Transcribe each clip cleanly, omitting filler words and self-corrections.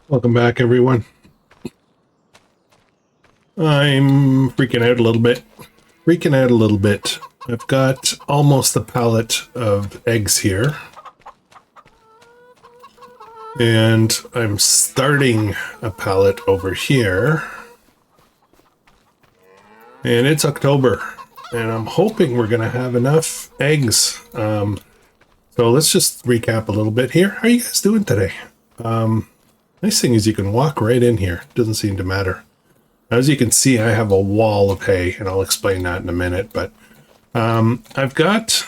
Welcome back, everyone. I'm freaking out a little bit. I've got almost a pallet of eggs here. And I'm starting a pallet over here. And it's October. And I'm hoping we're going to have enough eggs. So let's just recap a little bit here. How are you guys doing today? Nice thing is you can walk right in here. Doesn't seem to matter. As you can see, I have a wall of hay, and I'll explain that in a minute. But I've got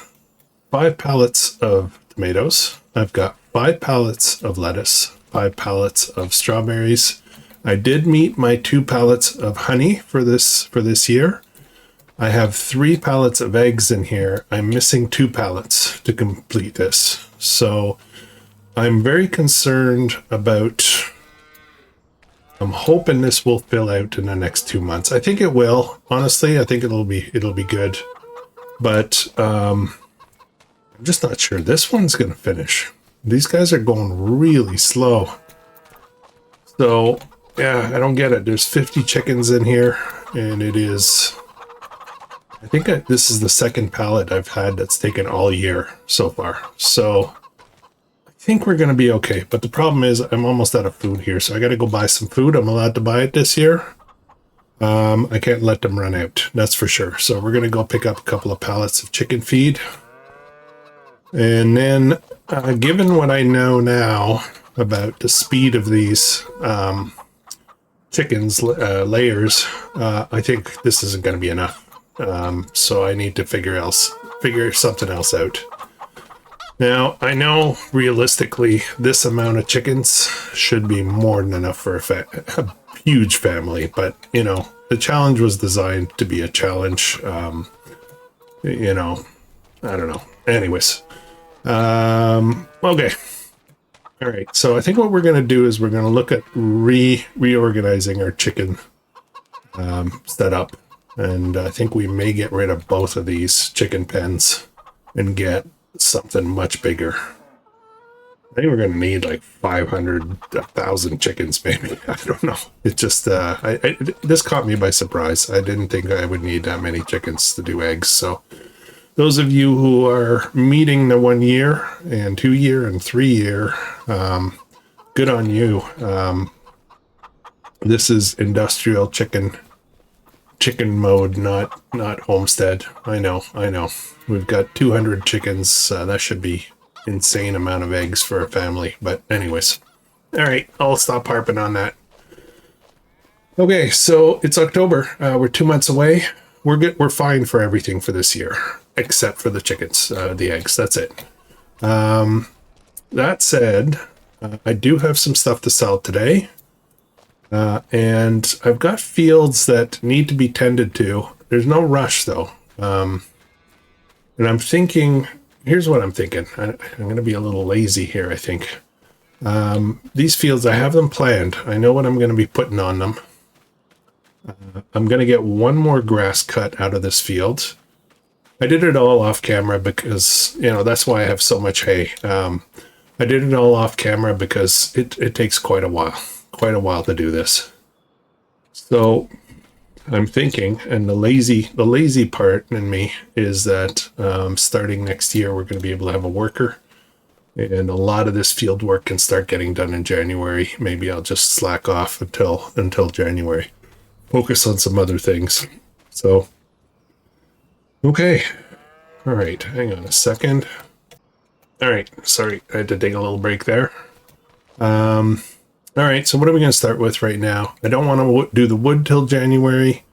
5 pallets of tomatoes. I've got 5 pallets of lettuce, 5 pallets of strawberries. I did meet my 2 pallets of honey for this year. I have 3 pallets of eggs in here. I'm missing 2 pallets to complete this. So I'm very concerned about... I'm hoping this will fill out in the next 2 months. I think it will. Honestly, I think it'll be good. But I'm just not sure this one's going to finish. These guys are going really slow. So, yeah, I don't get it. There's 50 chickens in here, and it is... I think this is the second pallet I've had that's taken all year so far. So... I think we're going to be okay, but the problem is I'm almost out of food here, so I got to go buy some food. I'm allowed to buy it this year. I can't let them run out, that's for sure. So we're going to go pick up a couple of pallets of chicken feed. And then, given what I know now about the speed of these chickens' layers, I think this isn't going to be enough. So I need to figure something else out. Now, I know realistically this amount of chickens should be more than enough for a huge family, but, you know, the challenge was designed to be a challenge. You know, I don't know. Anyways. Okay. All right. So I think what we're going to do is we're going to look at reorganizing our chicken setup. And I think we may get rid of both of these chicken pens and get something much bigger. I think we're going to need like 500, 1,000 chickens, maybe. I don't know. It just, this caught me by surprise. I didn't think I would need that many chickens to do eggs. So those of you who are meeting the 1 year and 2 year and 3 year, good on you. This is industrial chicken mode, not homestead. I know. We've got 200 chickens. That should be insane amount of eggs for a family. But anyways, all right, I'll stop harping on that. Okay, so it's October. We're 2 months away. We're good. We're fine for everything for this year, except for the chickens, the eggs. That's it. That said, I do have some stuff to sell today. And I've got fields that need to be tended to. There's no rush, though. And I'm thinking, here's what I'm thinking. I'm going to be a little lazy here, I think. These fields, I have them planned. I know what I'm going to be putting on them. I'm going to get one more grass cut out of this field. I did it all off camera because, you know, that's why I have so much hay. I did it all off camera because it takes quite a while to do this. So I'm thinking, and the lazy part in me is that starting next year we're going to be able to have a worker, and a lot of this field work can start getting done in January. Maybe I'll just slack off until January, focus on some other things. So okay, all right, hang on a second. All right, sorry, I had to take a little break there. All right, so what are we going to start with right now? I don't want to do the wood till January.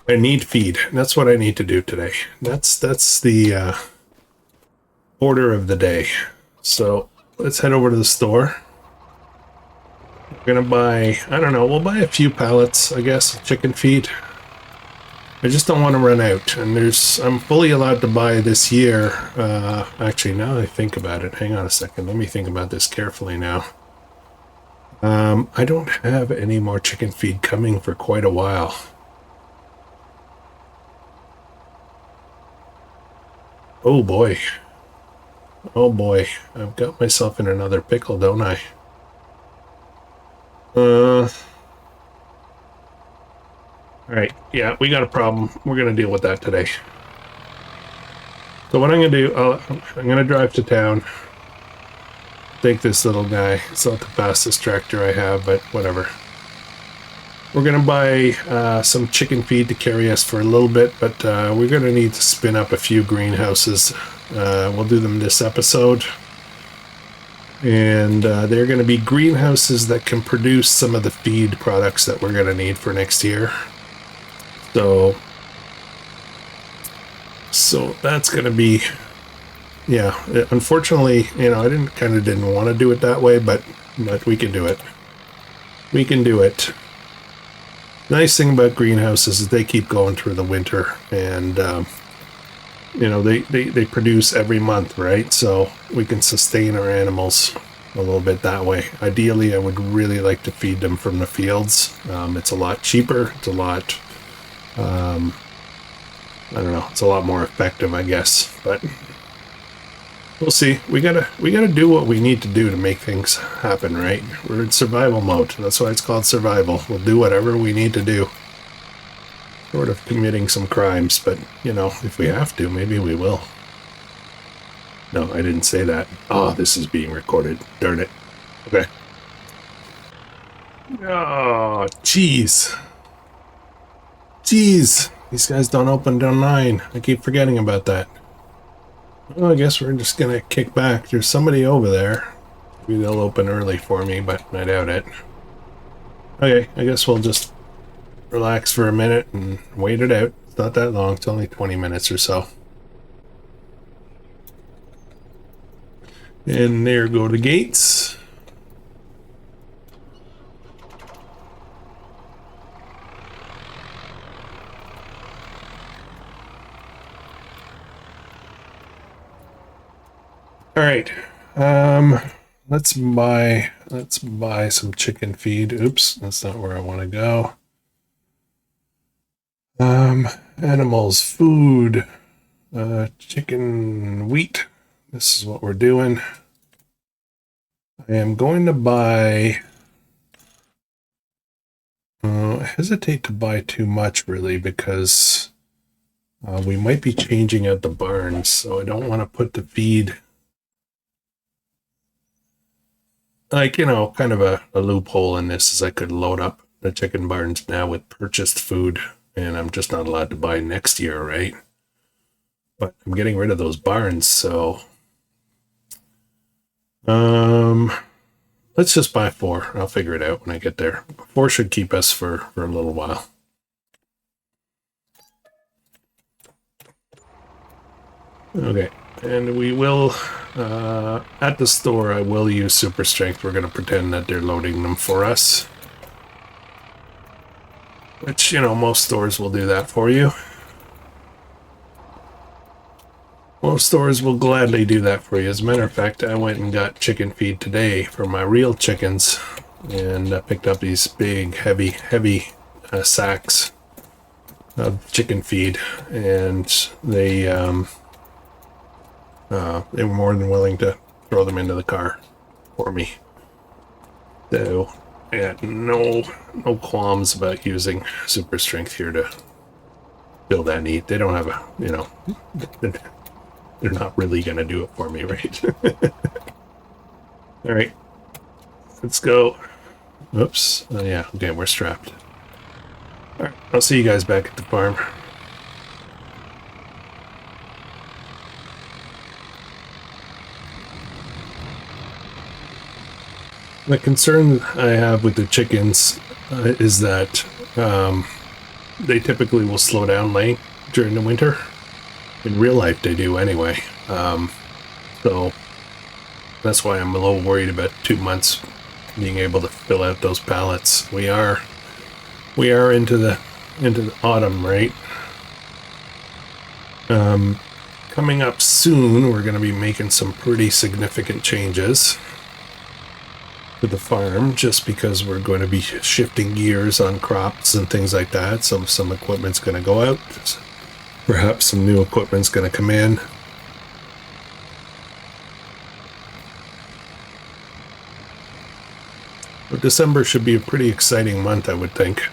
I need feed. That's what I need to do today. That's the order of the day. So let's head over to the store. We're going to buy, I don't know, we'll buy a few pallets, I guess, of chicken feed. I just don't want to run out. And I'm fully allowed to buy this year. Actually, now that I think about it, hang on a second. Let me think about this carefully now. I don't have any more chicken feed coming for quite a while. Oh boy. I've got myself in another pickle, don't I? All right. Yeah, we got a problem. We're going to deal with that today. So what I'm going to do, I'm going to drive to town. Take this little guy. It's not the fastest tractor I have, but whatever. We're going to buy some chicken feed to carry us for a little bit, but we're going to need to spin up a few greenhouses. We'll do them this episode. And they're going to be greenhouses that can produce some of the feed products that we're going to need for next year. So that's going to be, yeah, unfortunately, you know, I didn't want to do it that way, but we can do it. We can do it. Nice thing about greenhouses is they keep going through the winter, and you know, they produce every month, right? So we can sustain our animals a little bit that way. Ideally, I would really like to feed them from the fields. It's a lot cheaper. It's a lot, I don't know, it's a lot more effective, I guess, but we'll see. We gotta do what we need to do to make things happen, right? We're in survival mode. That's why it's called survival. We'll do whatever we need to do. Sort of committing some crimes, but, you know, if we have to, maybe we will. No, I didn't say that. Oh, this is being recorded. Darn it. Okay. Oh, jeez. Jeez. These guys don't open till 9. I keep forgetting about that. Well, I guess we're just gonna kick back. There's somebody over there. Maybe they'll open early for me, but I doubt it. Okay, I guess we'll just relax for a minute and wait it out. It's not that long. It's only 20 minutes or so. And there go the gates. All right. Let's buy some chicken feed. Oops, that's not where I want to go. Animals, food, chicken, wheat. This is what we're doing. I am going to buy, I hesitate to buy too much really, because we might be changing out the barns, so I don't want to put the feed, like, you know, kind of a loophole in this is I could load up the chicken barns now with purchased food, and I'm just not allowed to buy next year, right? But I'm getting rid of those barns, so let's just buy 4. I'll figure it out when I get there. 4 should keep us for a little while. Okay, and we will, at the store, I will use super strength. We're going to pretend that they're loading them for us. Which, you know, most stores will do that for you. Most stores will gladly do that for you. As a matter of fact, I went and got chicken feed today for my real chickens, and I picked up these big, heavy sacks of chicken feed, and they were more than willing to throw them into the car for me. So I got no qualms about using super strength here to fill that need. They don't have a, you know, they're not really going to do it for me, right? All right, let's go. Oops. Oh, yeah, okay, we're strapped. All right, I'll see you guys back at the farm. The concern I have with the chickens is that they typically will slow down laying during the winter. In real life, they do anyway. So that's why I'm a little worried about 2 months being able to fill out those pallets. We are into the autumn, right? Coming up soon, we're going to be making some pretty significant changes to the farm, just because we're going to be shifting gears on crops and things like that. So some equipment's going to go out. Perhaps some new equipment's going to come in. We're December should be a pretty exciting month, I would think.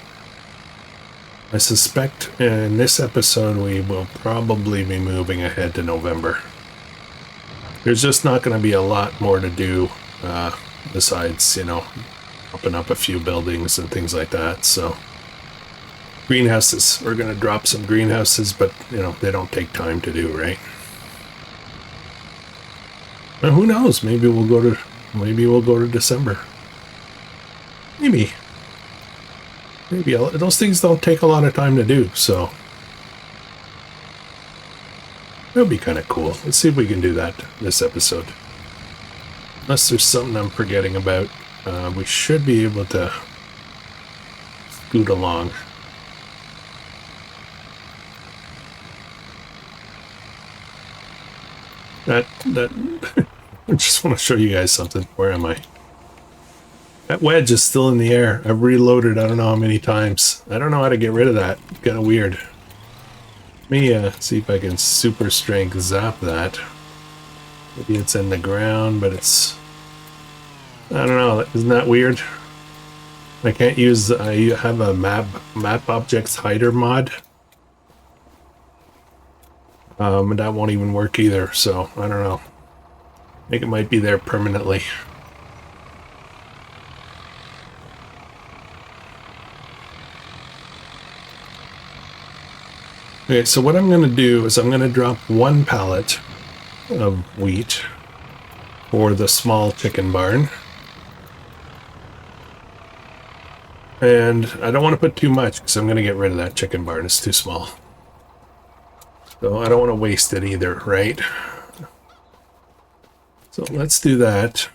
I suspect in this episode we will probably be moving ahead to November. There's just not going to be a lot more to do besides, you know, open up a few buildings and things like that. So greenhouses, we're going to drop some greenhouses, but, you know, they don't take time to do, right? Well, who knows? Maybe we'll go to December. Maybe those things don't take a lot of time to do, so that'll be kind of cool. Let's see if we can do that this episode. Unless there's something I'm forgetting about, we should be able to scoot along. That I just want to show you guys something. Where am I? That wedge is still in the air. I've reloaded I don't know how many times. I don't know how to get rid of that. It's kind of weird. Let me see if I can super strength zap that. Maybe it's in the ground, but it's... I don't know. Isn't that weird? I can't use... I have a map objects hider mod. And that won't even work either, so I don't know. I think it might be there permanently. Okay, so what I'm going to do is I'm going to drop one pallet of wheat for the small chicken barn. And I don't want to put too much because I'm going to get rid of that chicken barn. It's too small. So I don't want to waste it either, right? So let's do that.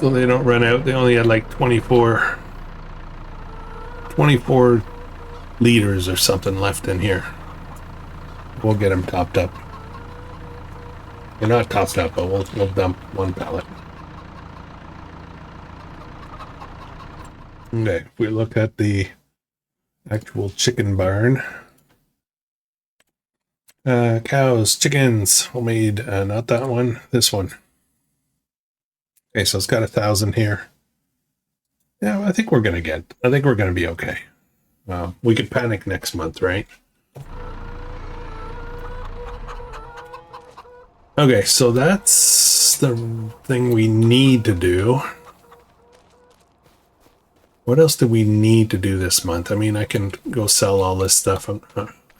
So they don't run out. They only had like 24 liters or something left in here. We'll get them topped up. They're not topped up, but we'll dump one pallet. Okay, if we look at the actual chicken barn. Cows, chickens, homemade, not that one, this one. Okay, so it's got 1,000 here. Yeah, I think we're gonna be okay. We could panic next month, right? Okay, so that's the thing we need to do. What else do we need to do this month? I mean, I can go sell all this stuff. I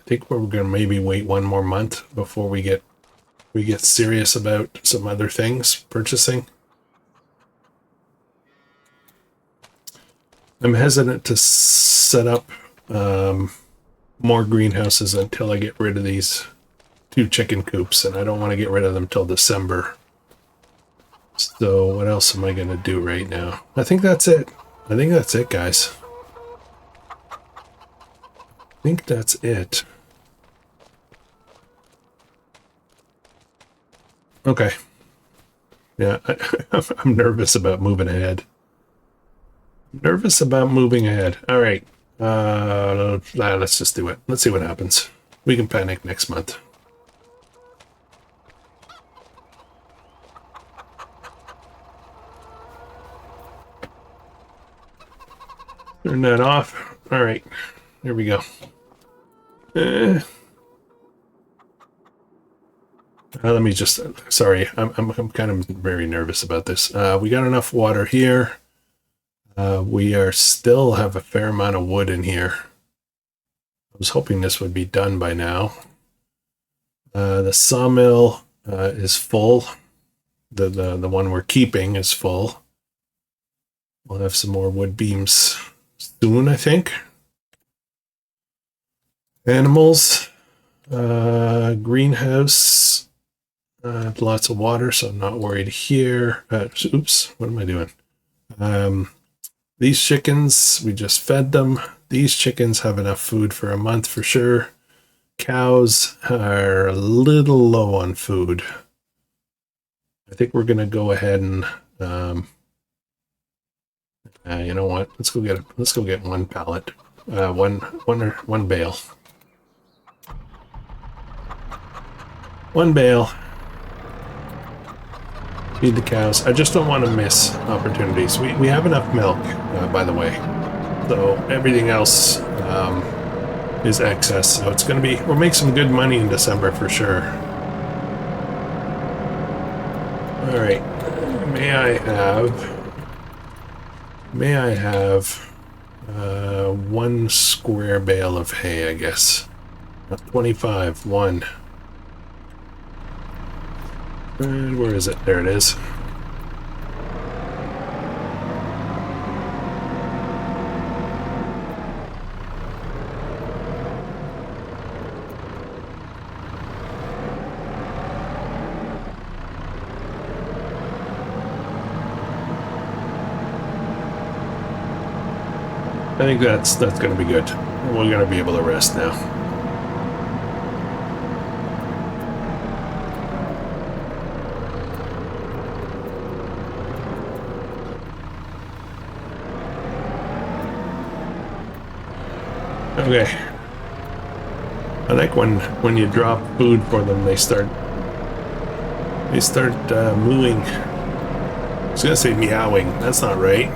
think we're gonna maybe wait one more month before we get serious about some other things purchasing. I'm hesitant to set up more greenhouses until I get rid of these 2 chicken coops, and I don't want to get rid of them till December. So what else am I going to do right now? I think that's it. I think that's it, guys. I think that's it. Okay. Yeah, I'm nervous about moving ahead. All right. Let's just do it. Let's see what happens. We can panic next month. Turn that off. All right. Here we go. Let me just... Sorry, I'm kind of very nervous about this. We got enough water here. We still have a fair amount of wood in here. I was hoping this would be done by now. The sawmill is full. The one we're keeping is full. We'll have some more wood beams soon, I think. Animals, greenhouse, lots of water, so I'm not worried here. Oops, what am I doing? These chickens, we just fed them. These chickens have enough food for a month for sure. Cows are a little low on food. I think we're going to go ahead and, you know what? Let's go get one pallet, one bale. One bale. Feed the cows. I just don't want to miss opportunities. We have enough milk, by the way. So everything else is excess. So it's going to be, we'll make some good money in December for sure. All right. May I have one square bale of hay, I guess. Not 25, one. And where is it? There it is. I think that's going to be good. We're going to be able to rest now. Okay. I like when you drop food for them, they start mooing. I was gonna say meowing. That's not right.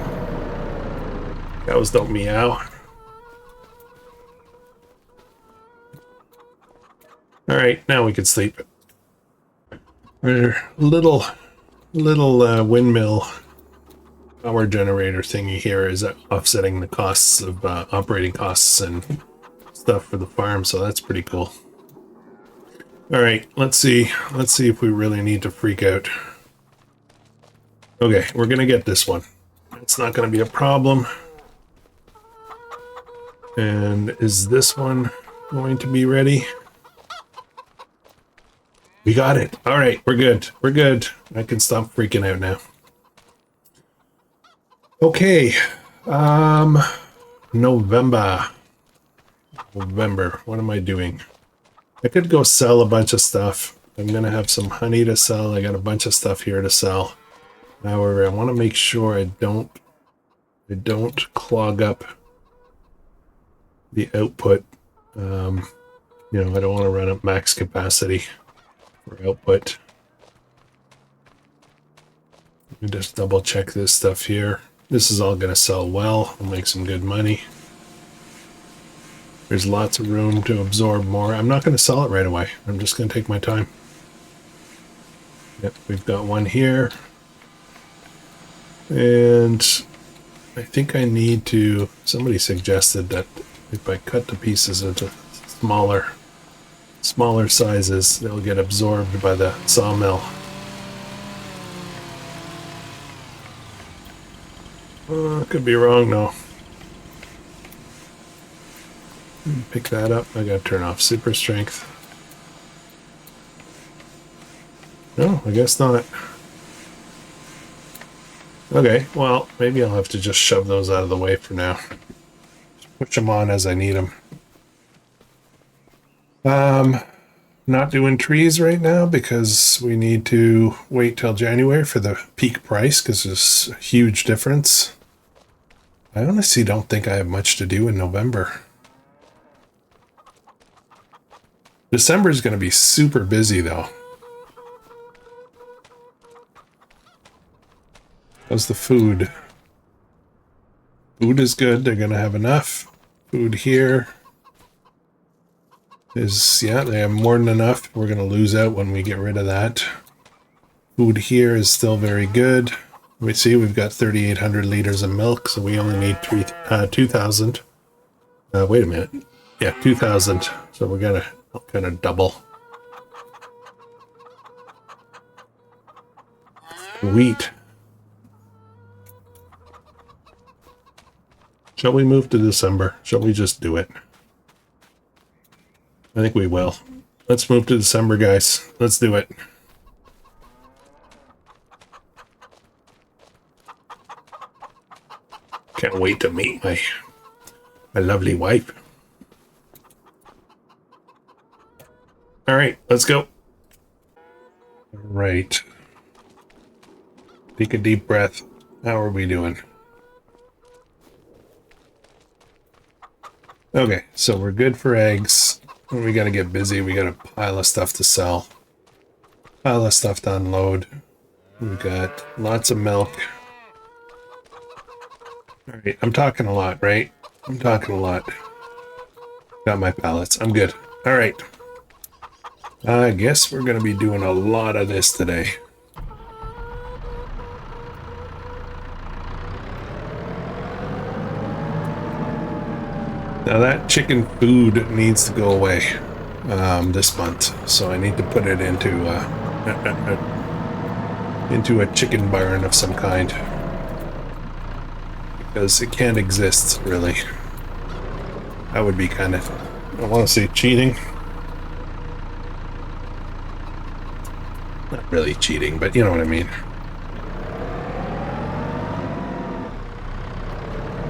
Cows don't meow. All right, now we can sleep. Our little windmill power generator thingy here is offsetting the costs of operating costs and stuff for the farm, so that's pretty cool. All right, let's see if we really need to freak out. Okay, we're gonna get this one. It's not gonna be a problem. And is this one going to be ready? We got it. All right, we're good. We're good. I can stop freaking out now. Okay. November. What am I doing? I could go sell a bunch of stuff. I'm going to have some honey to sell. I got a bunch of stuff here to sell. However, I want to make sure I don't clog up the output. You know, I don't want to run up max capacity for output. Let me just double check this stuff here. This is all going to sell well. I'll make some good money. There's lots of room to absorb more. I'm not going to sell it right away. I'm just going to take my time. Yep, we've got one here. And I think I need to... Somebody suggested that if I cut the pieces into smaller sizes, they'll get absorbed by the sawmill. Could be wrong, though. Pick that up. I gotta turn off super strength. No, I guess not. Okay, well, maybe I'll have to just shove those out of the way for now. Push them on as I need them. Not doing trees right now because we need to wait till January for the peak price because there's a huge difference. I honestly don't think I have much to do in November. December is going to be super busy though. How's the food? Food is good. They're going to have enough. Food here is, yeah, they have more than enough. We're going to lose out when we get rid of that. Food here is still very good. We see we've got 3,800 liters of milk, so we only need 2,000. Wait a minute. Yeah, 2,000. So we're going to kind of double. Wheat. Shall we move to December? Shall we just do it? I think we will. Let's move to December, guys. Let's do it. Can't wait to meet my lovely wife. All right, let's go. All right. Take a deep breath. How are we doing? Okay, so we're good for eggs. We got to get busy. We got a pile of stuff to sell. Pile of stuff to unload. We got lots of milk. All right, I'm talking a lot, right? I'm talking a lot. Got my pallets. I'm good. All right. I guess we're going to be doing a lot of this today. Now that chicken food needs to go away this month, so I need to put it into a chicken barn of some kind, because it can't exist really. That would be kind of, I want to say cheating. Not really cheating, but you know what I mean.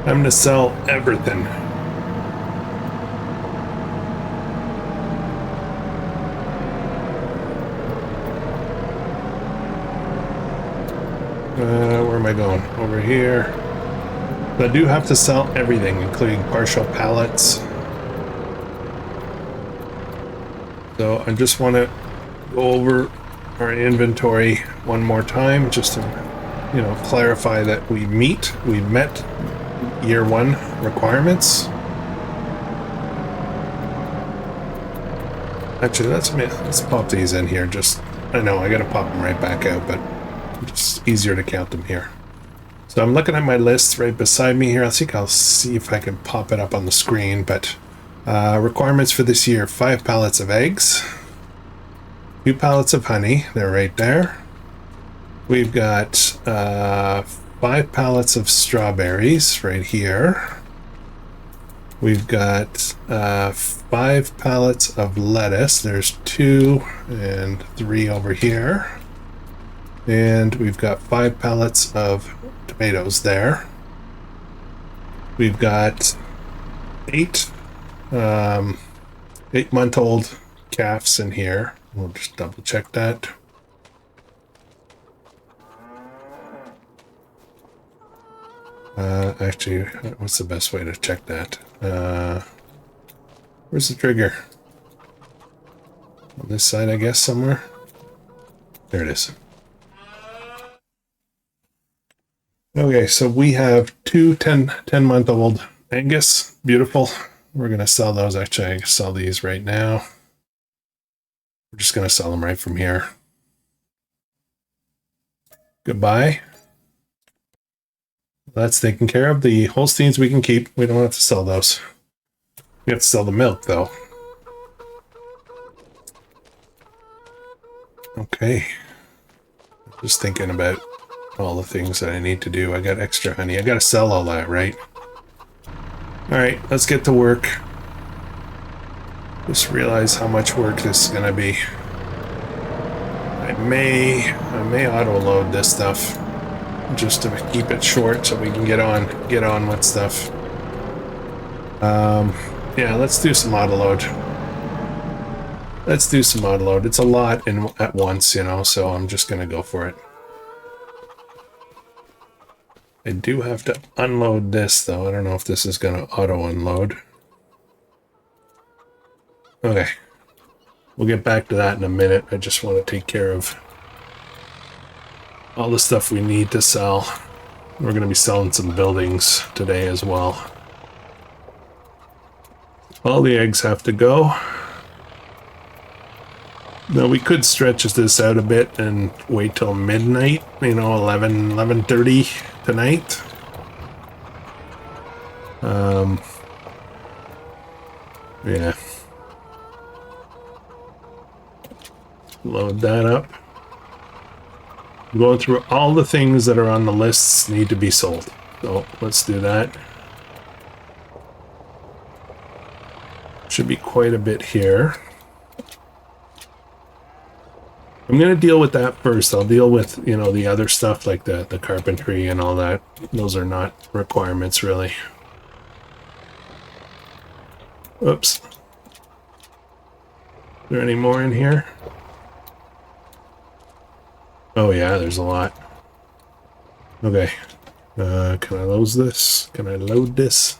I'm gonna sell everything. Where am I going? Over here. I do have to sell everything, including partial pallets. So I just want to go over our inventory one more time, just to, you know, clarify that we've met year one requirements. Actually, let's pop these in here. Just, I know I gotta pop them right back out, but it's easier to count them here. So I'm looking at my list right beside me here. I think I'll see if I can pop it up on the screen, but requirements for this year: 5 pallets of eggs, 2 pallets of honey, they're right there. We've got 5 pallets of strawberries right here. We've got 5 pallets of lettuce, there's 2 and 3 over here. And we've got 5 pallets of tomatoes there. We've got 8 8-month-old calves in here. We'll just double check that. Actually, what's the best way to check that? Where's the trigger? On this side, I guess, somewhere. There it is. Okay, so we have 2 10-month-old Angus. Beautiful. We're going to sell those. Actually, I can sell these right now. We're just going to sell them right from here. Goodbye. That's taken care of. The Holsteins we can keep. We don't have to sell those. We have to sell the milk, though. Okay. Just thinking about all the things that I need to do. I got extra honey. I got to sell all that, right? All right, let's get to work. Just realize how much work this is going to be. I may auto load this stuff just to keep it short so we can get on with stuff. Yeah, let's do some auto load. Let's do some auto load. It's a lot at once, you know, so I'm just going to go for it. I do have to unload this, though. I don't know if this is going to auto-unload. Okay. We'll get back to that in a minute. I just want to take care of all the stuff we need to sell. We're going to be selling some buildings today as well. All the eggs have to go. Now, we could stretch this out a bit and wait till midnight, you know, 11:30 tonight. Yeah. Load that up. Going through all the things that are on the lists need to be sold. So let's do that. Should be quite a bit here. I'm going to deal with that first. I'll deal with, you know, the other stuff like the carpentry and all that. Those are not requirements, really. Oops. there any more in here? Oh yeah, there's a lot. Okay. Can I load this? Can I load this?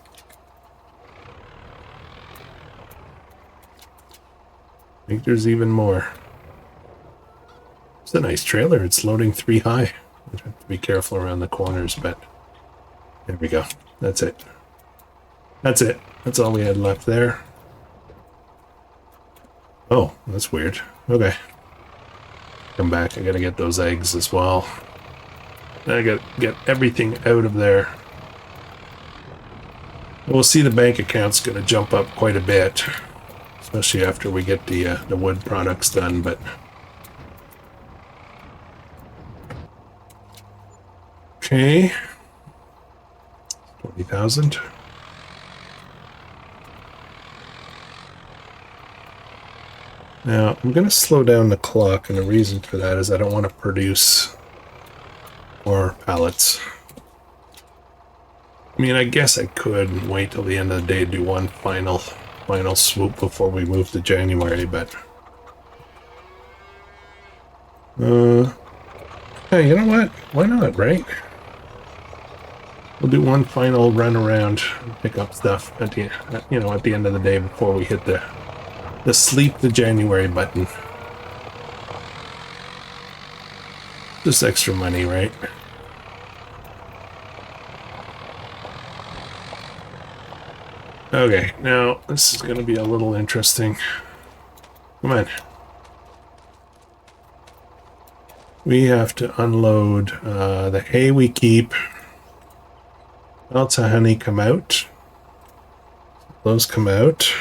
I think there's even more. It's a nice trailer. It's loading 3 high. I have to be careful around the corners, but there we go. That's it. That's it. That's all we had left there. Oh, that's weird. Okay. Come back. I gotta get those eggs as well. I gotta get everything out of there. We'll see the bank account's gonna jump up quite a bit, especially after we get the wood products done, but... Okay. 20,000. Now, I'm going to slow down the clock, and the reason for that is I don't want to produce more pallets. I mean, I guess I could wait till the end of the day to do one final swoop before we move to January, but... Hey, you know what? Why not, right? We'll do one final run around and pick up stuff at the, at the end of the day before we hit the sleep the January button. Just extra money, right? Okay, now this is going to be a little interesting. Come on. We have to unload the hay we keep. Lots of honey come out. Those come out.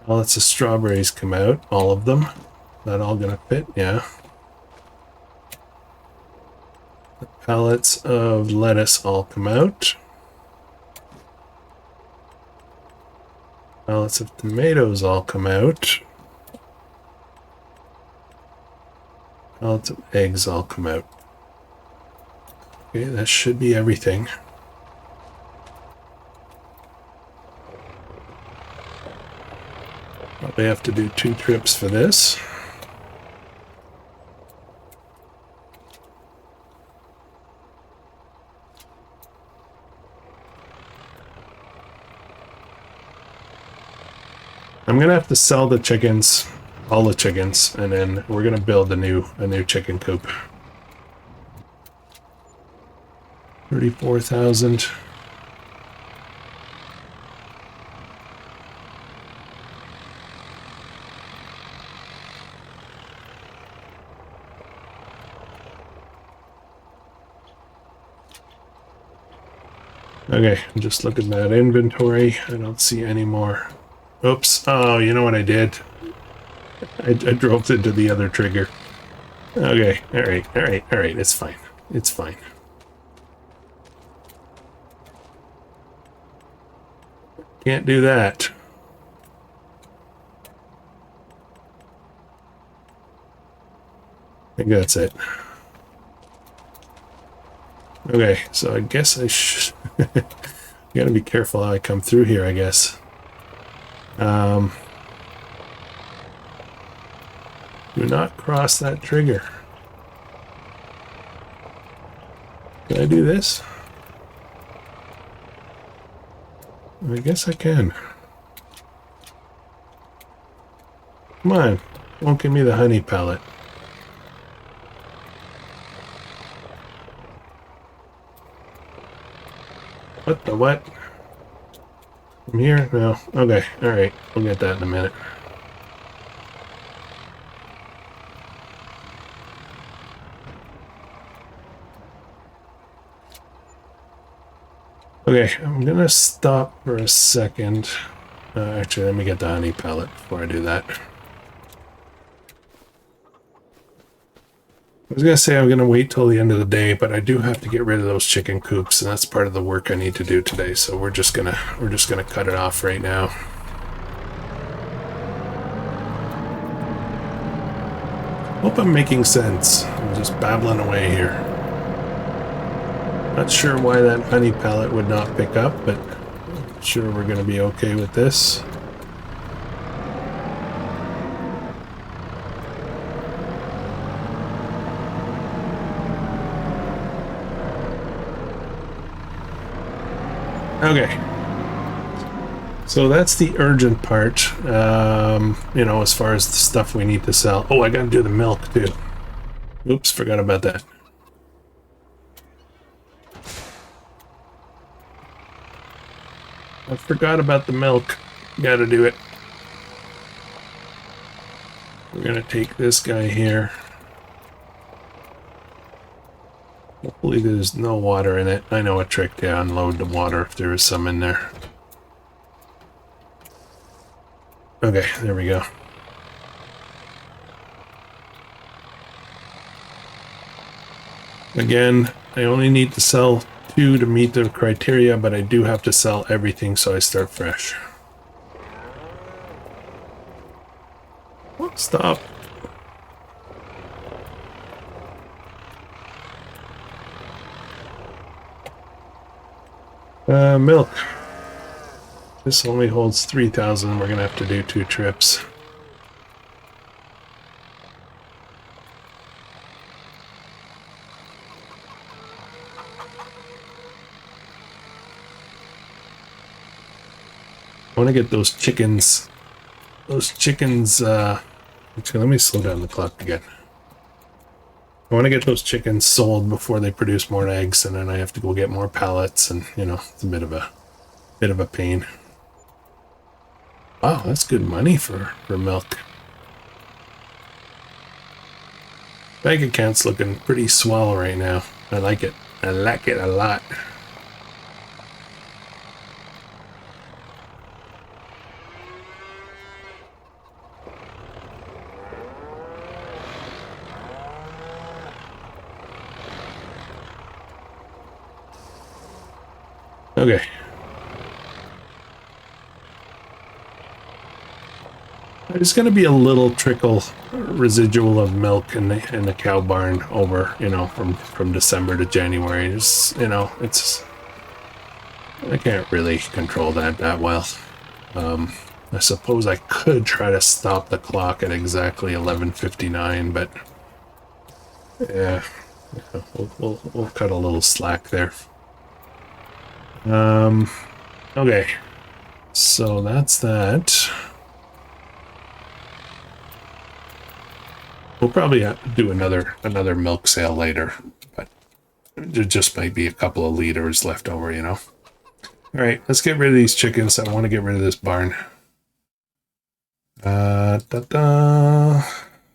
Lots of strawberries come out. All of them. That all gonna fit? Yeah. The pallets of lettuce all come out. Pallets of tomatoes all come out. Pallets of eggs all come out. Okay, that should be everything. Probably have to do 2 trips for this. I'm gonna have to sell the chickens, all the chickens, and then we're gonna build a new chicken coop. 34,000. Okay, I'm just looking at that inventory. I don't see any more. Oops. Oh, you know what I did? I drove into the other trigger. Okay, alright. It's fine. It's fine. Can't do that. I think that's it. Okay, so I guess I should... Gotta be careful how I come through here, I guess. Do not cross that trigger. Can I do this? I guess I can. Come on. Won't give me the honey pellet. What the what? From here? No. Okay. Alright. We'll get that in a minute. Okay. I'm gonna stop for a second. Actually, let me get the honey pellet before I do that. I was gonna say I'm gonna wait till the end of the day, but I do have to get rid of those chicken coops, and that's part of the work I need to do today. So we're just gonna cut it off right now. Hope I'm making sense. I'm just babbling away here. Not sure why that honey pellet would not pick up, but I'm sure we're gonna be okay with this. Okay. So that's the urgent part, you know, as far as the stuff we need to sell. Oh, I gotta do the milk too. Oops, forgot about that. I forgot about the milk. Gotta do it. We're gonna take this guy here. Hopefully there's no water in it. I know a trick to unload the water if there is some in there. Okay, there we go. Again, I only need to sell 2 to meet the criteria, but I do have to sell everything so I start fresh. Oh, stop. Milk. This only holds 3,000. We're gonna have to do 2 trips. I want to get those chickens. Actually, let me slow down the clock again. I want to get those chickens sold before they produce more eggs, and then I have to go get more pallets, and you know, it's a bit of a pain. Wow, that's good money for milk. Bank account's looking pretty swell right now. I like it. I like it a lot. Okay. There's going to be a little trickle residual of milk in the cow barn over, you know, from December to January. It's, you know, it's, I can't really control that well. I suppose I could try to stop the clock at exactly 11:59, but yeah, we'll cut a little slack there. Okay, so that's that. We'll probably do another milk sale later, but there just might be a couple of liters left over, you know. All right, let's get rid of these chickens. I want to get rid of this barn.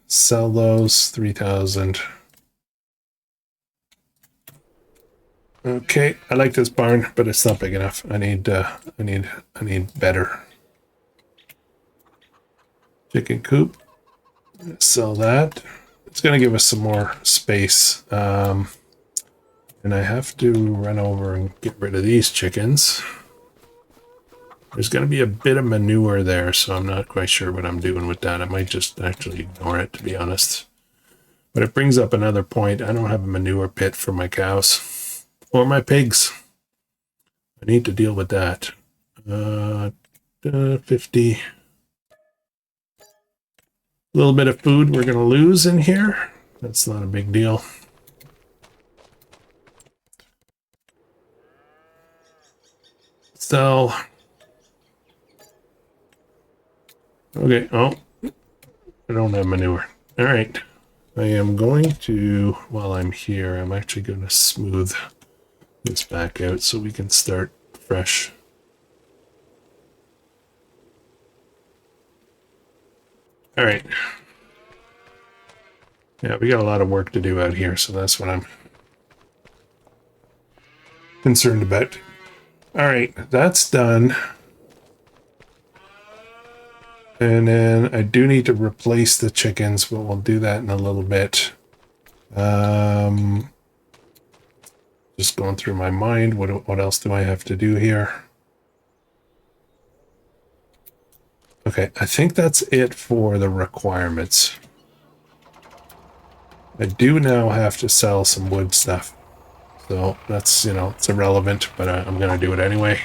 Sell those 3,000. Okay, I like this barn, but it's not big enough. I need better. Chicken coop. Sell that. It's going to give us some more space. And I have to run over and get rid of these chickens. There's going to be a bit of manure there, so I'm not quite sure what I'm doing with that. I might just actually ignore it, to be honest. But it brings up another point. I don't have a manure pit for my cows or my pigs. I need to deal with that. 50. A little bit of food we're going to lose in here. That's not a big deal. Sell. Okay, oh, I don't have manure. All right, I am going to, while I'm here, I'm actually going to smooth this back out so we can start fresh. All right. Yeah, we got a lot of work to do out here, so that's what I'm concerned about. All right, that's done. And then I do need to replace the chickens, but we'll do that in a little bit. Just going through my mind, what else do I have to do here? Okay, I think that's it for the requirements. I do now have to sell some wood stuff. So that's, you know, it's irrelevant, but I'm going to do it anyway.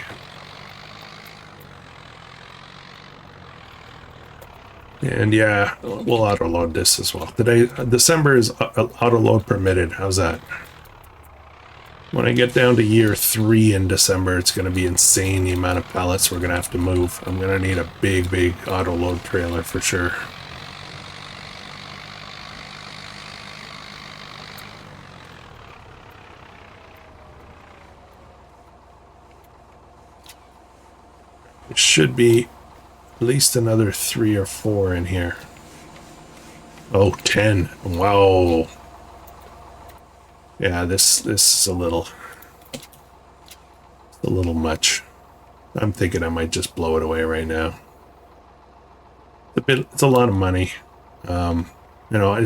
And yeah, we'll auto-load this as well. Today, December is auto-load permitted. How's that? When I get down to year 3 in December, it's going to be insane the amount of pallets we're going to have to move. I'm going to need a big auto load trailer for sure. There should be at least another 3 or 4 in here. Oh, 10. Wow. Yeah, this is a little much. I'm thinking I might just blow it away right now. It's a lot of money. You know,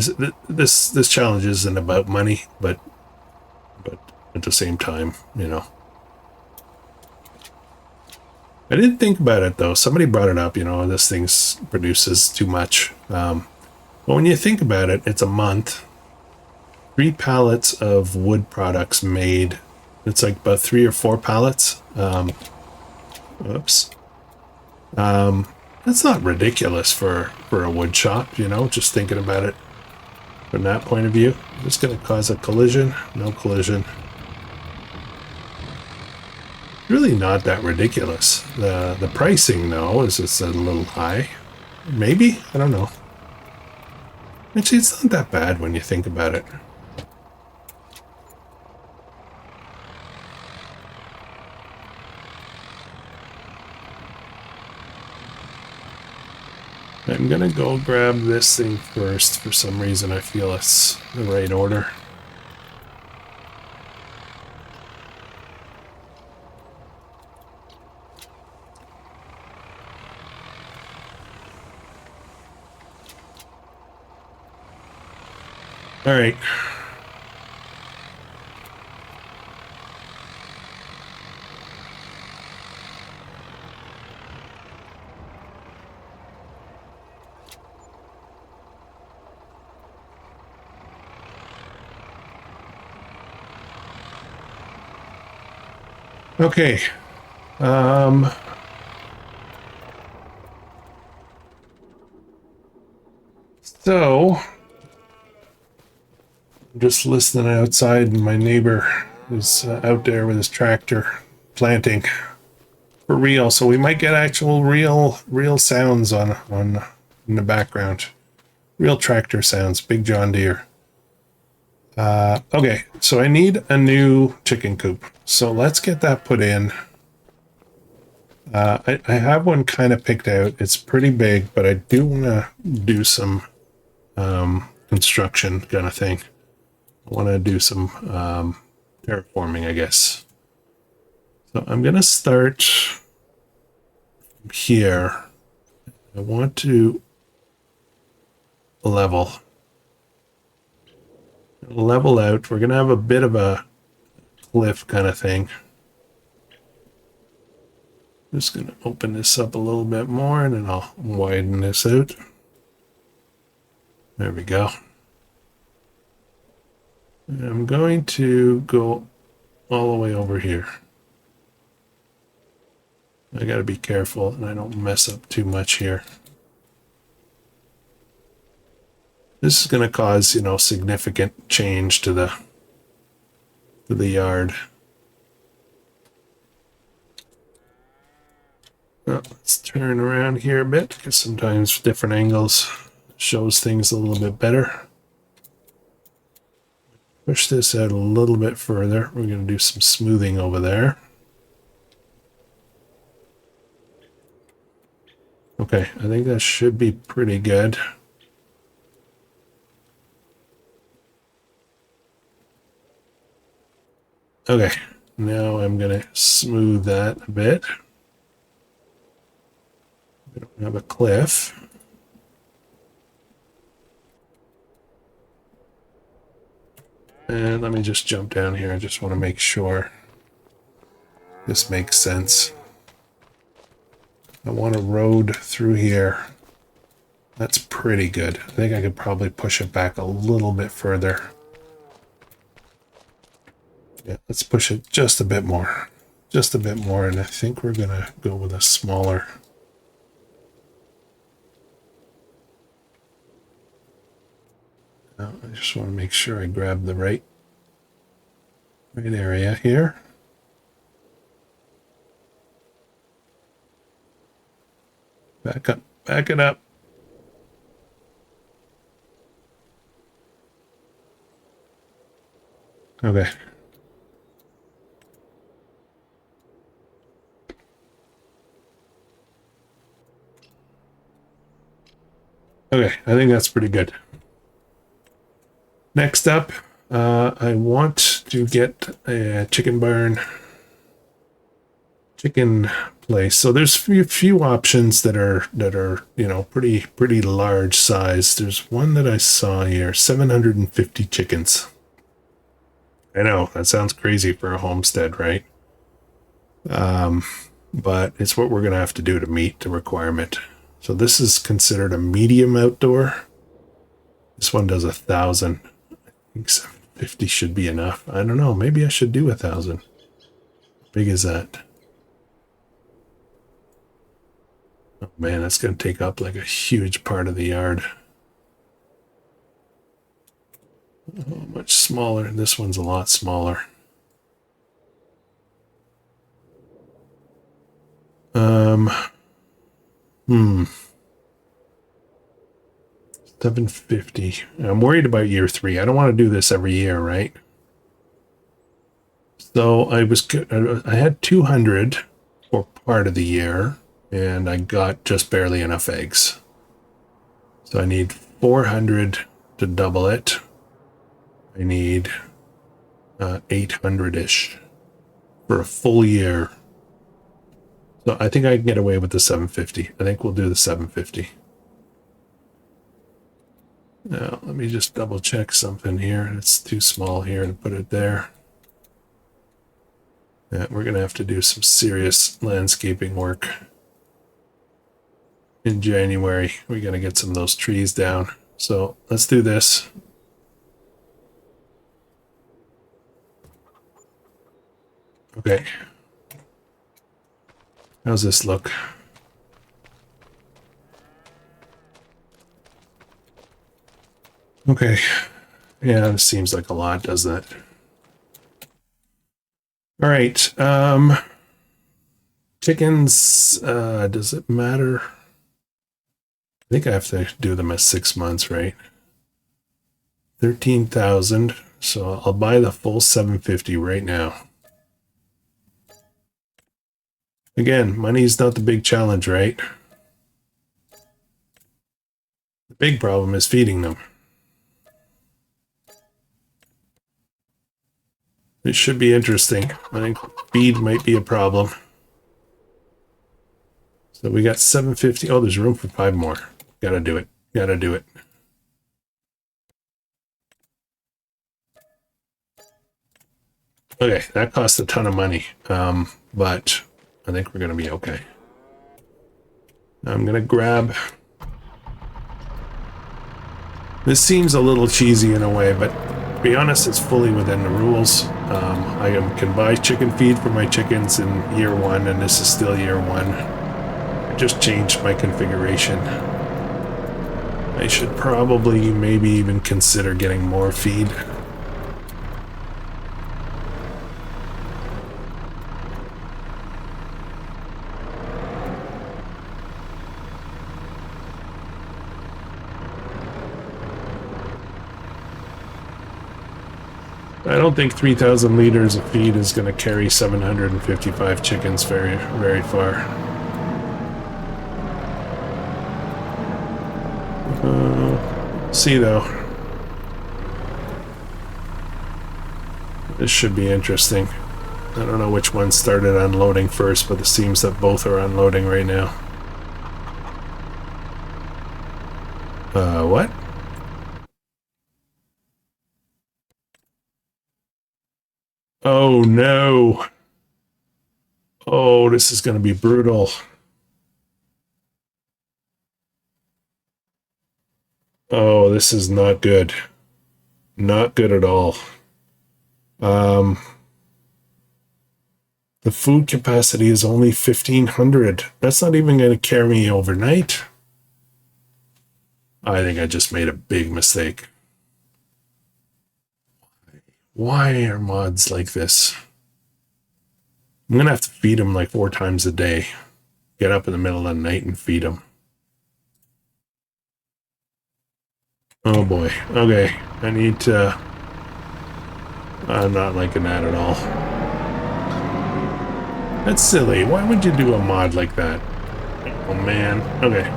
this challenge isn't about money, but at the same time, you know. I didn't think about it though. Somebody brought it up, you know, this thing produces too much. But when you think about it, it's a month. 3 pallets of wood products made. It's like about 3 or 4 pallets. Oops. That's not ridiculous for a wood shop, you know, just thinking about it from that point of view. Just going to cause a collision. No collision. Really not that ridiculous. The pricing, though, is just a little high. Maybe? I don't know. Actually, it's not that bad when you think about it. I'm gonna go grab this thing first. For some reason, I feel it's the right order. All right. Okay. So I'm just listening outside, and my neighbor is out there with his tractor planting for real. So we might get actual real sounds on in the background. Real tractor sounds. Big John Deere. Okay, so I need a new chicken coop. So let's get that put in. I have one kind of picked out. It's pretty big, but I do want to do some construction kind of thing. I want to do some terraforming, I guess. So I'm going to start here. I want to level out. We're going to have a bit of a cliff kind of thing. Just going to open this up a little bit more, and then I'll widen this out. There we go. And I'm going to go all the way over here. I got to be careful and I don't mess up too much here. This is going to cause, you know, significant change to the yard. Well, let's turn around here a bit, because sometimes different angles shows things a little bit better. Push this out a little bit further. We're going to do some smoothing over there. Okay, I think that should be pretty good. Okay, now I'm going to smooth that a bit. We don't have a cliff. And let me just jump down here. I just want to make sure this makes sense. I want a road through here. That's pretty good. I think I could probably push it back a little bit further. Yeah, let's push it just a bit more. Just a bit more, and I think we're going to go with a smaller. I just want to make sure I grab the right right area here. Back up, back it up. Okay. Okay, I think that's pretty good. Next up, I want to get a chicken barn, chicken place. So there's few options that are you know pretty large size. There's one that I saw here, 750 chickens. I know that sounds crazy for a homestead, right? But it's what we're gonna have to do to meet the requirement. So this is considered a medium outdoor. This one does 1,000. I think 750 should be enough. I don't know. Maybe I should do 1,000. How big is that? Oh man, that's going to take up like a huge part of the yard. Oh, much smaller. This one's a lot smaller. 750. I'm worried about year 3. I don't want to do this every year, right? So I had 200 for part of the year, and I got just barely enough eggs. So I need 400 to double it. I need 800-ish for a full year. So I think I can get away with the 750. I think we'll do the 750. Now, let me just double check something here. It's too small here to put it there. Yeah, we're going to have to do some serious landscaping work. In January, we're going to get some of those trees down. So let's do this. Okay. How's this look? Okay. Yeah, this seems like a lot, doesn't it? All right. Chickens, does it matter? I think I have to do them at 6 months, right? 13,000. So I'll buy the full 750 right now. Again, money's not the big challenge, right? The big problem is feeding them. It should be interesting. I think feed might be a problem. So we got 750. Oh, there's room for 5 more. Gotta do it. Gotta do it. Okay, that cost a ton of money. But I think we're gonna be okay. I'm gonna grab. This seems a little cheesy in a way, but to be honest, it's fully within the rules. I can buy chicken feed for my chickens in year 1, and this is still year 1. I just changed my configuration. I should probably maybe even consider getting more feed. I don't think 3,000 liters of feed is going to carry 755 chickens very, very far. See though. This should be interesting. I don't know which one started unloading first, but it seems that both are unloading right now. What? Oh no. Oh, this is going to be brutal. Oh, this is not good. Not good at all. The food capacity is only 1,500. That's not even going to carry me overnight. I think I just made a big mistake. Why are mods like this? I'm going to have to feed them like 4 times a day. Get up in the middle of the night and feed them. Oh boy. Okay. I need to... I'm not liking that at all. That's silly. Why would you do a mod like that? Oh man. Okay.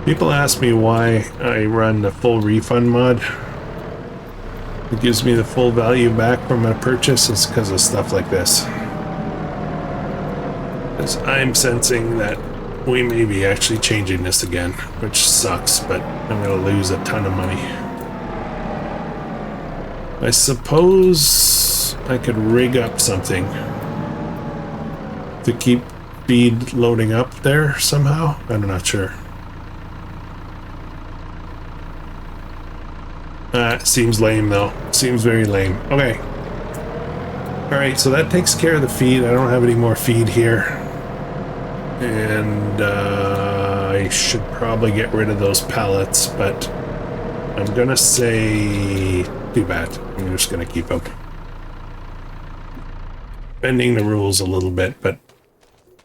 People ask me why I run the full refund mod. It gives me the full value back from a purchase. It's because of stuff like this. Because I'm sensing that we may be actually changing this again, which sucks, but I'm going to lose a ton of money. I suppose I could rig up something to keep feed loading up there somehow. I'm not sure. Seems lame though. Seems very lame. Okay. Alright, so that takes care of the feed. I don't have any more feed here. And I should probably get rid of those pallets, but I'm gonna say too bad. I'm just gonna keep them. Bending the rules a little bit, but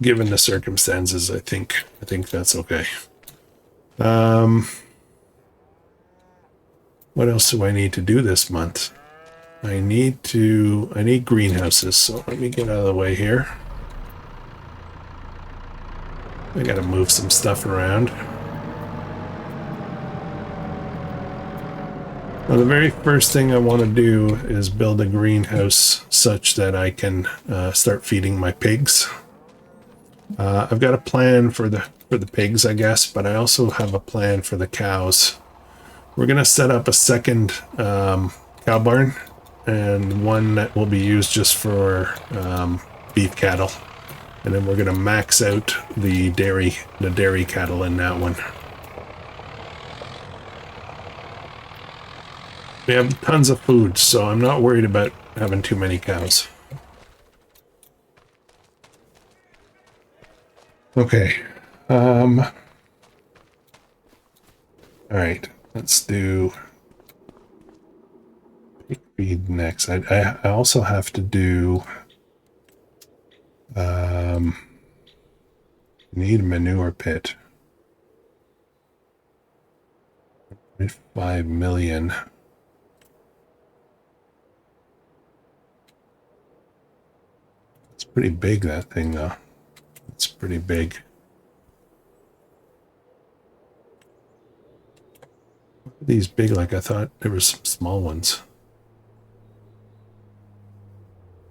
given the circumstances, I think that's okay. What else do I need to do this month? I need greenhouses, so let me get out of the way here. I gotta move some stuff around. Now, the very first thing I want to do is build a greenhouse such that I can start feeding my pigs. I've got a plan for the pigs, I guess, but I also have a plan for the cows. We're gonna set up a second cow barn, and one that will be used just for beef cattle, and then we're gonna max out the dairy cattle in that one. We have tons of food, so I'm not worried about having too many cows. Okay. All right. Let's do pig feed next. I also have to do need a manure pit. 5 million. It's pretty big, that thing, though. It's pretty big. These big, like I thought there were some small ones.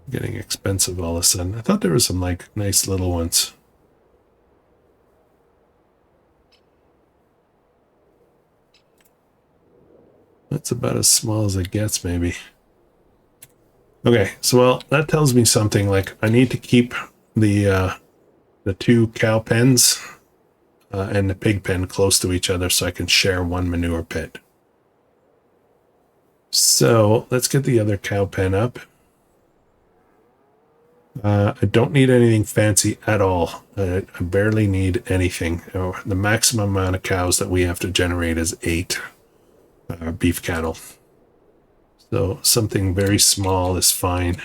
Getting expensive all of a sudden. I thought there were some like nice little ones. That's about as small as it gets, maybe. Okay, so well, that tells me something. Like I need to keep the 2 cow pens and the pig pen close to each other so I can share one manure pit. So let's get the other cow pen up. I don't need anything fancy at all. I barely need anything. The maximum amount of cows that we have to generate is 8 beef cattle. So something very small is fine.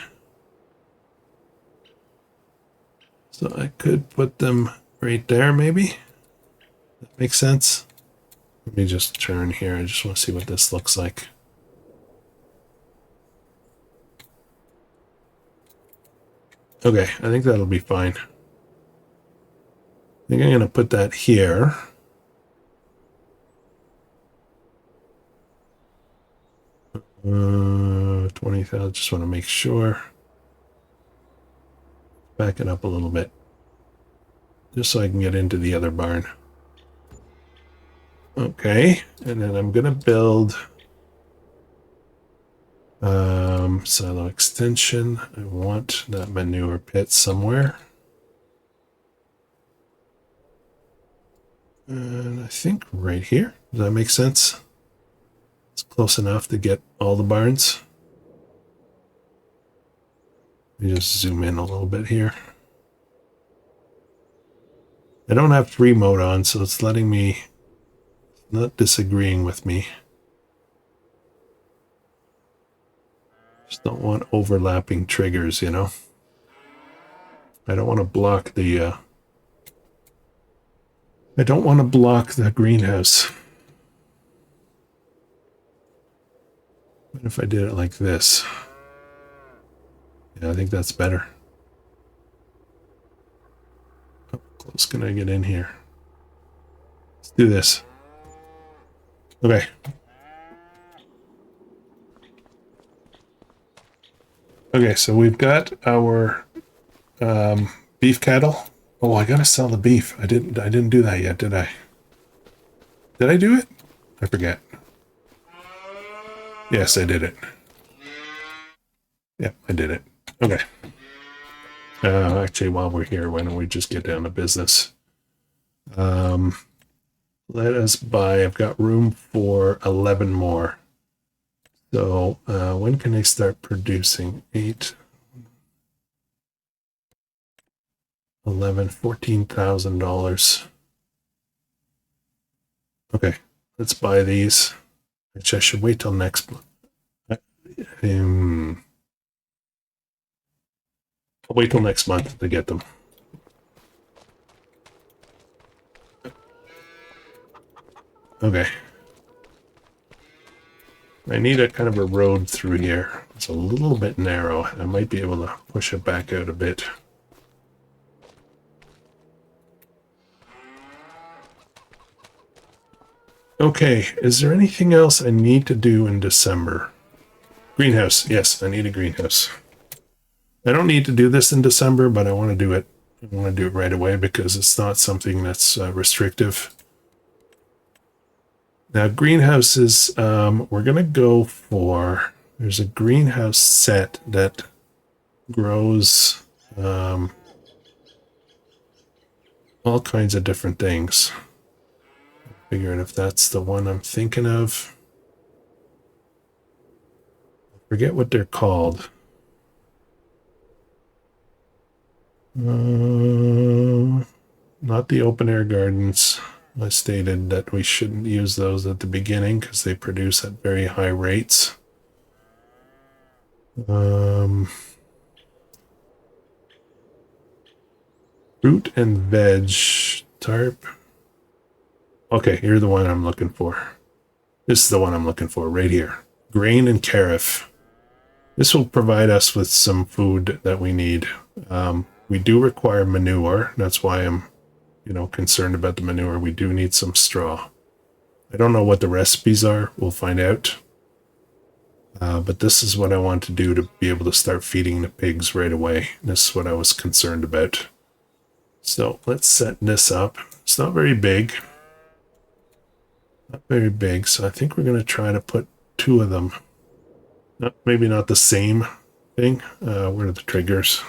So I could put them right there, maybe. That makes sense. Let me just turn here. I just want to see what this looks like. Okay, I think that'll be fine. I think I'm going to put that here. Uh, 20,000, just want to make sure. Back it up a little bit. Just so I can get into the other barn. Okay, and then I'm going to build silo extension. I want that manure pit somewhere. And I think right here. Does that make sense? It's close enough to get all the barns. Let me just zoom in a little bit here. I don't have free mode on, so it's letting me not disagreeing with me. Just don't want overlapping triggers, you know. I don't want to block the I don't want to block the greenhouse. What if I did it like this? Yeah, I think that's better. How close can I get in here? Let's do this. Okay. Okay, so we've got our beef cattle. Oh, I gotta sell the beef. I didn't do that yet, did I? Did I do it? I forget. Yes, I did it. Yep, I did it. Okay. Actually, while we're here, why don't we just get down to business? Let us buy. I've got room for 11 more. So when can I start producing? 8, 11, $14,000. Okay, let's buy these. Which I should wait till next month. I'll wait till next month to get them. Okay. I need a kind of a road through here. It's a little bit narrow. I might be able to push it back out a bit. Okay, is there anything else I need to do in December? Greenhouse. Yes, I need a greenhouse. I don't need to do this in December, but I want to do it. I want to do it right away because it's not something that's restrictive. Now, greenhouses, we're going to go for, there's a greenhouse set that grows all kinds of different things. Figure out if that's the one I'm thinking of. I forget what they're called. Not the open air gardens. I stated that we shouldn't use those at the beginning because they produce at very high rates. Fruit and veg tarp. Okay, here's the one I'm looking for. This is the one I'm looking for right here. Grain and carif. This will provide us with some food that we need. We do require manure. That's why I'm, concerned about the manure. We do need some straw. I don't know what the recipes are. We'll find out. But this is what I want to do to be able to start feeding the pigs right away. This is what I was concerned about. So let's set this up. It's not very big. Not very big, so I think we're going to try to put 2 of them. Maybe not the same thing. Where are the triggers?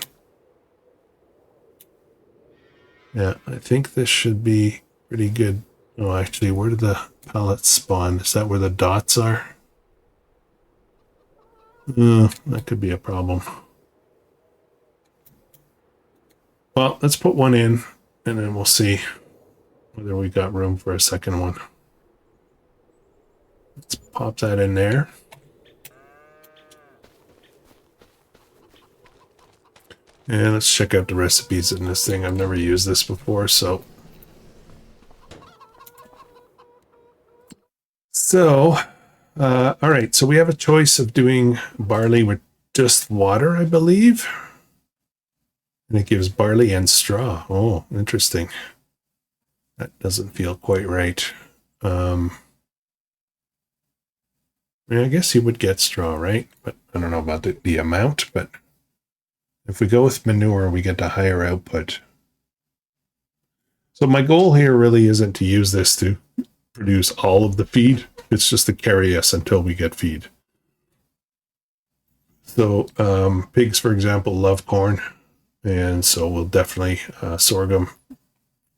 Yeah, I think this should be pretty good. Oh, actually, where do the pellets spawn? Is that where the dots are? That could be a problem. Well, let's put one in, and then we'll see whether we got room for a second one. Let's pop that in there. And let's check out the recipes in this thing. I've never used this before, so. All right, so we have a choice of doing barley with just water, I believe. And it gives barley and straw. Oh, interesting. That doesn't feel quite right. I guess you would get straw, right? But I don't know about the amount, but if we go with manure, we get a higher output. So my goal here really isn't to use this to produce all of the feed. It's just to carry us until we get feed. So pigs, for example, love corn. And so we'll definitely sorghum,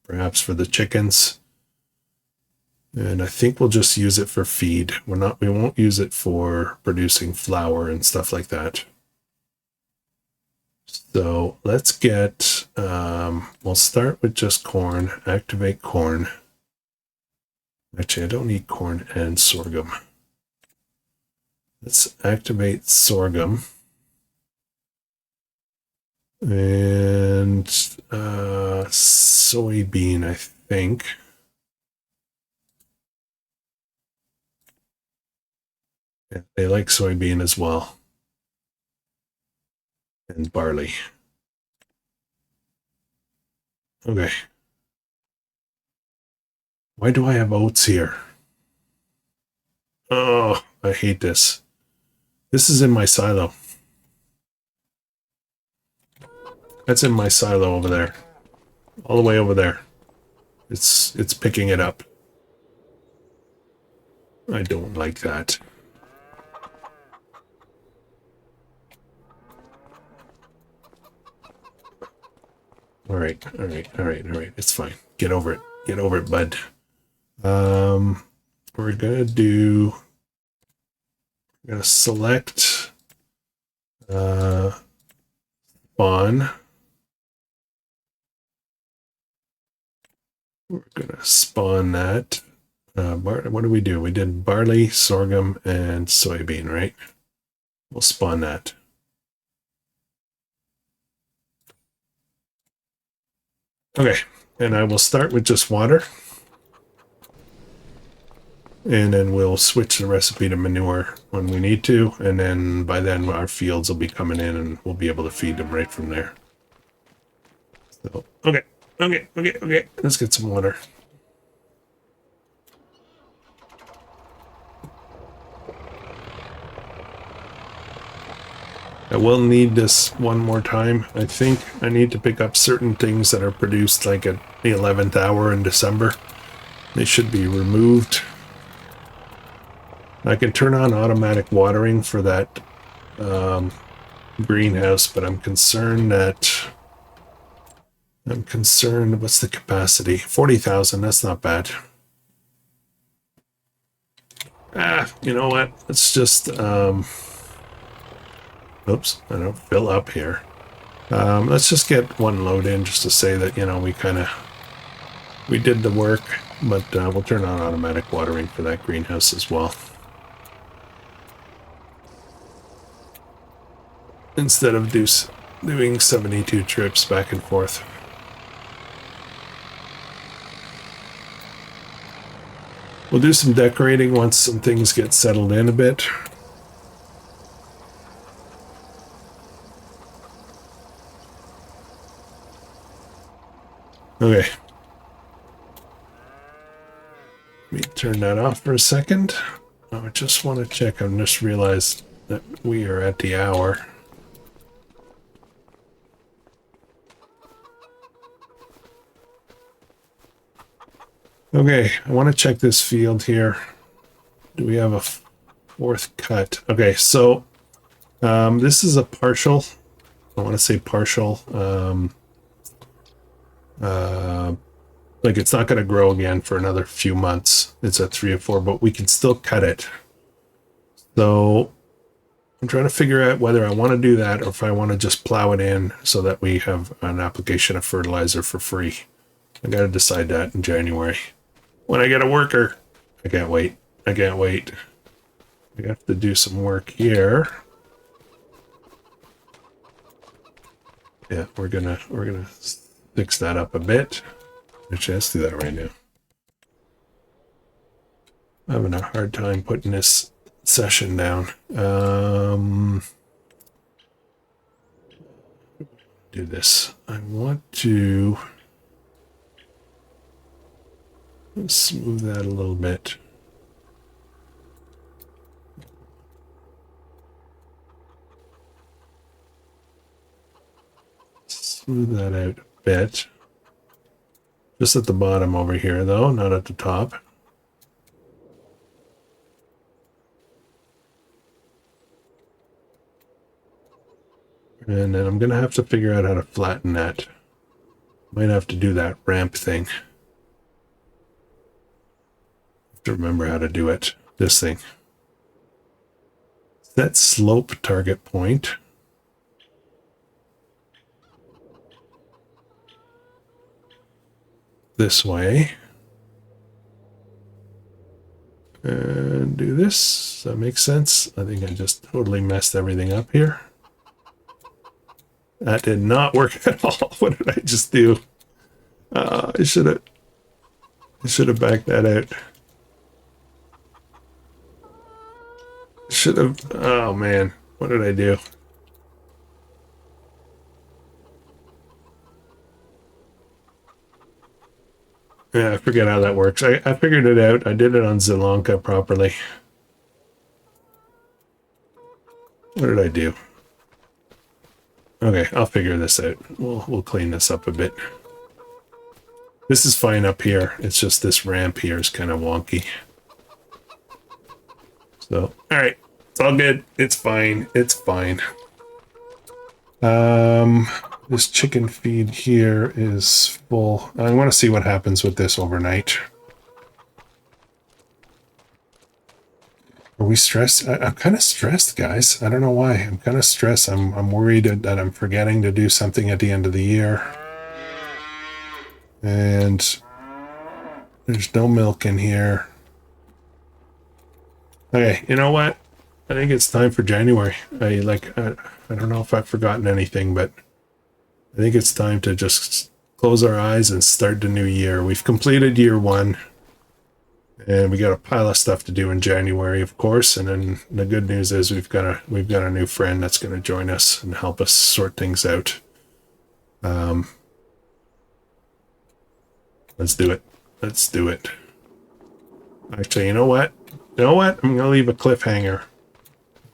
perhaps for the chickens. And I think we'll just use it for feed. We won't use it for producing flour and stuff like that. So let's get, we'll start with just corn, activate corn. Actually, I don't need corn and sorghum. Let's activate sorghum. And soybean, I think. Yeah, they like soybean as well. And barley. Okay. Why do I have oats here? Oh, I hate this. This is in my silo. That's in my silo over there. All the way over there. It's picking it up. I don't like that. All right. It's fine. Get over it. Get over it, bud. We're gonna select spawn. We're gonna spawn that. What do we do? We did barley, sorghum, and soybean, right? We'll spawn that. Okay, and I will start with just water. And then we'll switch the recipe to manure when we need to. And then by then our fields will be coming in and we'll be able to feed them right from there. So, okay. Let's get some water. I will need this one more time. I think I need to pick up certain things that are produced like at the 11th hour in December. They should be removed. I can turn on automatic watering for that greenhouse, but I'm concerned, what's the capacity? 40,000, that's not bad. You know what? Let's just, oops, I don't fill up here. Let's just get one load in just to say that, you know, we did the work, but we'll turn on automatic watering for that greenhouse as well. Instead of doing 72 trips back and forth. We'll do some decorating once some things get settled in a bit. Okay. Let me turn that off for a second. I just want to check. I just realized that we are at the hour. Okay, I want to check this field here. Do we have a fourth cut? Okay, so this is a partial. I want to say partial. Like it's not going to grow again for another few months. It's at 3 or 4, but we can still cut it. So I'm trying to figure out whether I want to do that or if I want to just plow it in so that we have an application of fertilizer for free. I got to decide that in January. When I get a worker. I can't wait. I have to do some work here. Yeah, we're gonna fix that up a bit. Actually, let's do that right now. I'm having a hard time putting this session down. Do this. I want to smooth that a little bit. Smooth that out a bit. Just at the bottom over here, though, not at the top. And then I'm going to have to figure out how to flatten that. Might have to do that ramp thing. Have to remember how to do it. This thing. Set slope target point. This way. And do this. That makes sense. I think I just totally messed everything up here. That did not work at all. What did I just do? I should have backed that out. Should have. Oh man, what did I do? Yeah, I forget how that works. I figured it out. I did it on Zilanka properly. What did I do? Okay, I'll figure this out. We'll clean this up a bit. This is fine up here. It's just this ramp here is kind of wonky. So, all right, it's all good. It's fine. It's fine. This chicken feed here is full. I want to see what happens with this overnight. Are we stressed? I'm kind of stressed, guys. I don't know why. I'm kind of stressed. I'm worried that I'm forgetting to do something at the end of the year. And there's no milk in here. Okay, you know what? I think it's time for January. I don't know if I've forgotten anything, but I think it's time to just close our eyes and start the new year. We've completed year one, and we got a pile of stuff to do in January, of course. And then the good news is we've got a new friend that's going to join us and help us sort things out. Let's do it. Let's do it. Actually, you know what? You know what? I'm going to leave a cliffhanger.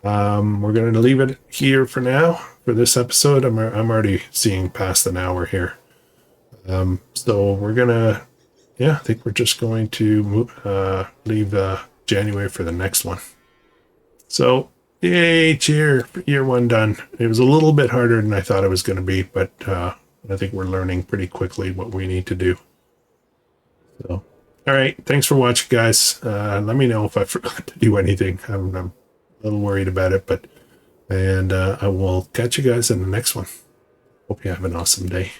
We're going to leave it here for now for this episode. I'm already seeing past an hour here. So we're going to, I think we're just going to leave January for the next one. So, yay, cheer, year one done. It was a little bit harder than I thought it was going to be, but I think we're learning pretty quickly what we need to do. So, all right, thanks for watching, guys. Let me know if I forgot to do anything. I'm a little worried about it, and I will catch you guys in the next one. Hope you have an awesome day.